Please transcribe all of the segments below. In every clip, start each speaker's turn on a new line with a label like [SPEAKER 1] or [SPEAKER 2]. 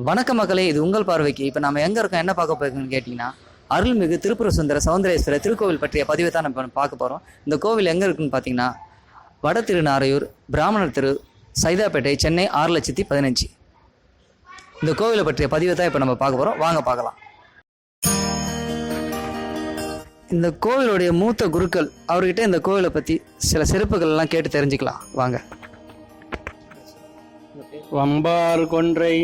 [SPEAKER 1] வணக்க மக்களே, இது உங்கள் பார்வைக்கு. இப்போ நம்ம எங்கே இருக்கோம், என்ன பார்க்க போயிருக்கோம்னு கேட்டிங்கன்னா, அருள்மிகு திருப்புர சுந்தர சௌந்தரேஸ்வரர் திருக்கோவில் பற்றிய பதிவை தான் நம்ம பார்க்க போகிறோம். இந்த கோவில் எங்கே இருக்குன்னு பார்த்தீங்கன்னா, வட திருநாரையூர், பிராமணர் தெரு, சைதாப்பேட்டை, சென்னை 6,15,000. இந்த கோவிலை பற்றிய பதிவை தான் இப்போ நம்ம பார்க்க போகிறோம். வாங்க பார்க்கலாம். இந்த கோவிலுடைய மூத்த குருக்கள் அவர்கிட்ட இந்த கோவிலை பற்றி சில சிறப்புகள்லாம் கேட்டு தெரிஞ்சுக்கலாம். வாங்க.
[SPEAKER 2] வம்பார் கொன்றை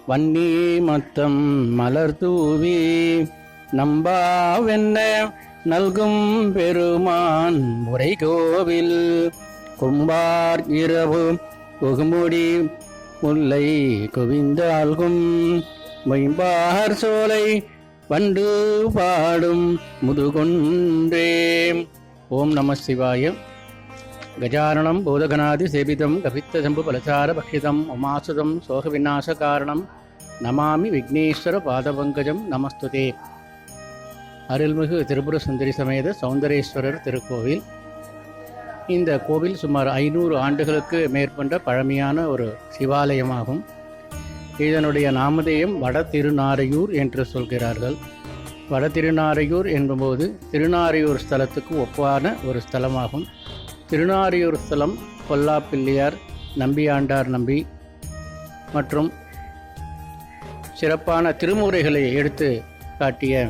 [SPEAKER 2] வன்னி மத்தம் மலர் தூவி நம்பாவென்ன நல்கும் பெருமான் முறை கோவில் கும்பார் இரவு புகுமுடி முல்லை குவிந்தால்கும் மொயம்பார் சோலை வண்டு பாடும் முதுகொன்றே. ஓம் நம சிவாய. கஜானனம் போதகநாதி சேவிதம் கபித்த சம்பு பலசார பக்ஷிதம் உமாசுதம் சோக விநாச காரணம் நமாமி விக்னேஸ்வர பாதபங்கஜம் நமஸ்துதே. அருள்மிகு திரிபுர சுந்தரி சமேத சௌந்தரேஸ்வரர் திருக்கோவில். இந்த கோவில் சுமார் 500 ஆண்டுகளுக்கு மேற்பட்ட பழமையான ஒரு சிவாலயமாகும். இதனுடைய நாமதேயம் வட திருநாரையூர் என்று சொல்கிறார்கள். வட திருநாரையூர் என்பபோது திருநாரையூர் ஸ்தலத்துக்கு ஒப்பான ஒரு ஸ்தலமாகும். திருநாரையூர் ஸ்தலம் கொல்லாப்பிள்ளையார், நம்பியாண்டார் நம்பி மற்றும் சிறப்பான திருமுறைகளை எடுத்து காட்டிய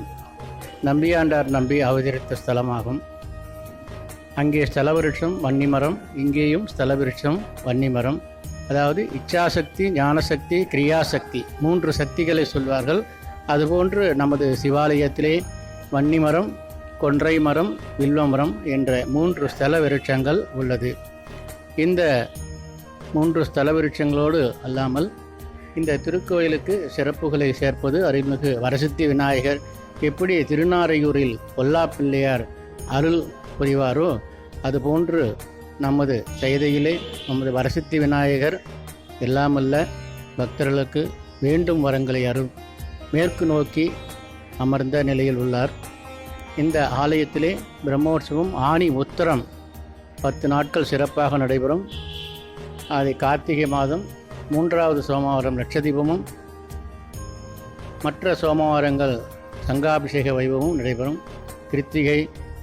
[SPEAKER 2] நம்பியாண்டார் நம்பி அவதரித்த ஸ்தலமாகும். அங்கே ஸ்தலவிருட்சம் வன்னிமரம், இங்கேயும் ஸ்தலவிருட்சம் வன்னிமரம். அதாவது இச்சாசக்தி, ஞானசக்தி, கிரியாசக்தி 3 சக்திகளை சொல்வார்கள். அதுபோன்று நமது சிவாலயத்திலே வன்னிமரம், கொன்றை மரம், வில்வமரம் என்ற 3 ஸ்தல விருட்சங்கள் உள்ளது. இந்த 3 ஸ்தல விருட்சங்களோடு அல்லாமல் இந்த திருக்கோயிலுக்கு சிறப்புகளை சேர்ப்பது அருள்மிகு வரசித்தி விநாயகர். எப்படி திருநாரையூரில் கொல்லாப்பிள்ளையார் அருள் புரிவாரோ அதுபோன்று நமது செய்தையிலே நமது வரசித்தி விநாயகர் எல்லாமல்ல பக்தர்களுக்கு வேண்டும் வரங்களை அருள் மேற்கு நோக்கி அமர்ந்த நிலையில் உள்ளார். இந்த ஆலயத்திலே பிரம்மோற்சவம் ஆனி உத்திரம் 10 நாட்கள் சிறப்பாக நடைபெறும். அதை கார்த்திகை மாதம் 3வது சோமவாரம் லட்சதீபமும், மற்ற சோமவாரங்கள் சங்காபிஷேக வைபவமும் நடைபெறும். கிருத்திகை,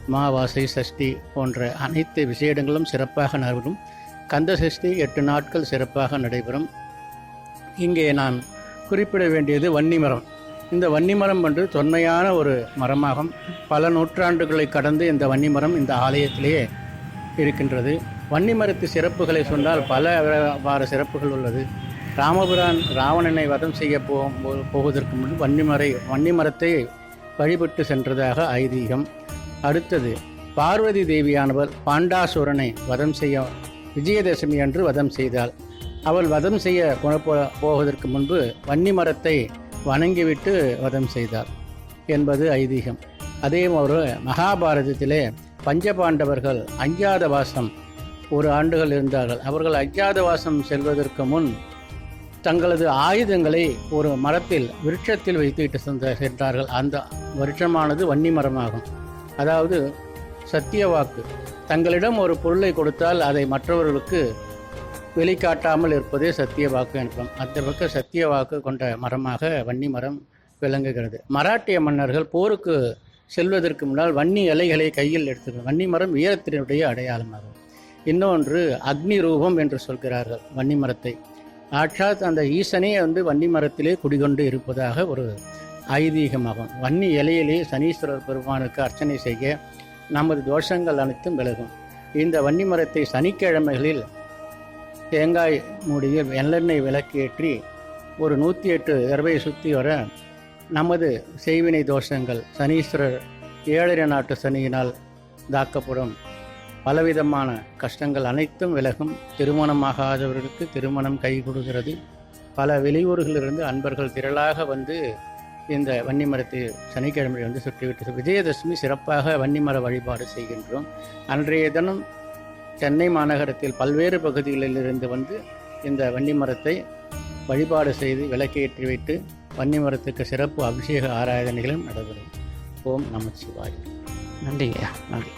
[SPEAKER 2] அமாவாசை, சஷ்டி போன்ற அனைத்து விசேடங்களும் சிறப்பாக நடைபெறும். கந்த சஷ்டி 8 நாட்கள் சிறப்பாக நடைபெறும். இங்கே நான் குறிப்பிட வேண்டியது வன்னிமரம். இந்த வன்னிமரம் என்று தொன்மையான ஒரு மரமாகும். பல நூற்றாண்டுகளை கடந்து இந்த வன்னிமரம் இந்த ஆலயத்திலேயே இருக்கின்றது. வன்னிமரத்து சிறப்புகளை சொன்னால் பல சிறப்புகள் உள்ளது. ராமபிரான் ராவணனை வதம் செய்ய போவதற்கு முன் வன்னிமரத்தை வழிபட்டு சென்றதாக ஐதீகம். அடுத்தது, பார்வதி தேவியானவர் பாண்டாசுரனை வதம் செய்ய விஜயதசமி அன்று வதம் செய்தாள். அவள் வதம் செய்ய போவதற்கு முன்பு வன்னிமரத்தை வணங்கிவிட்டு வதம் செய்தார் என்பது ஐதீகம். அதே ஒரு மகாபாரதத்திலே பஞ்சபாண்டவர்கள் அஞ்ஞாதவாசம் 1 ஆண்டுகள் இருந்தார்கள். அவர்கள் அஞ்ஞாதவாசம் செல்வதற்கு முன் தங்களது ஆயுதங்களை ஒரு மரத்தில் விருட்சத்தில் வைத்துவிட்டு சென்றார்கள். அந்த விருட்சமானது வன்னிமரமாகும். அதாவது சத்தியவாக்கு. தங்களிடம் ஒரு பொருளை கொடுத்தால் அதை மற்றவர்களுக்கு வெளிக்காட்டாமல் இருப்பதே சத்திய வாக்கு எனப்படும். அந்த பக்கம் சத்திய வாக்கு கொண்ட மரமாக வன்னி மரம் விளங்குகிறது. மராட்டிய மன்னர்கள் போருக்கு செல்வதற்கு முன்னால் வன்னி இலைகளை கையில் எடுத்துக்கிறார். வன்னி மரம் வீரத்தினுடைய அடையாளமாகும். இன்னொன்று அக்னி ரூபம் என்று சொல்கிறார்கள் வன்னி மரத்தை. ஆட்சாத் அந்த ஈசனே வன்னி மரத்திலே குடிகொண்டு இருப்பதாக ஒரு ஐதீகமாகும். வன்னி இலையிலே சனீஸ்வரர் பெருமானுக்கு அர்ச்சனை செய்ய நமது தோஷங்கள் அனைத்தும் விலகும். இந்த வன்னி மரத்தை சனிக்கிழமைகளில் தேங்காய் மூடியில் எண்ணெய் விளக்கேற்றி ஒரு 108 தடவை சுற்றி வர நமது செய்வினை தோஷங்கள், சனீஸ்வரர் 7 நாட்டு சனியினால் தாக்கப்படும் பலவிதமான கஷ்டங்கள் அனைத்தும் விலகும். திருமணமாகாதவர்களுக்கு திருமணம் கை கொடுக்கிறது. பல வெளியூர்களிலிருந்து அன்பர்கள் திரளாக இந்த வன்னிமரத்தை சனிக்கிழமை சுற்றிவிட்டு விஜயதசமி சிறப்பாக வன்னிமர வழிபாடு செய்கின்றோம். அன்றைய தினம் சென்னை மாநகரத்தில் பல்வேறு பகுதிகளிலிருந்து இந்த வன்னிமரத்தை வழிபாடு செய்து விளக்கேற்றி வைத்து வன்னிமரத்துக்கு சிறப்பு அபிஷேக ஆராதனைகளும் நடைபெறும். ஓம் நம சிவாய.
[SPEAKER 1] நன்றிங்கய்யா, நன்றி.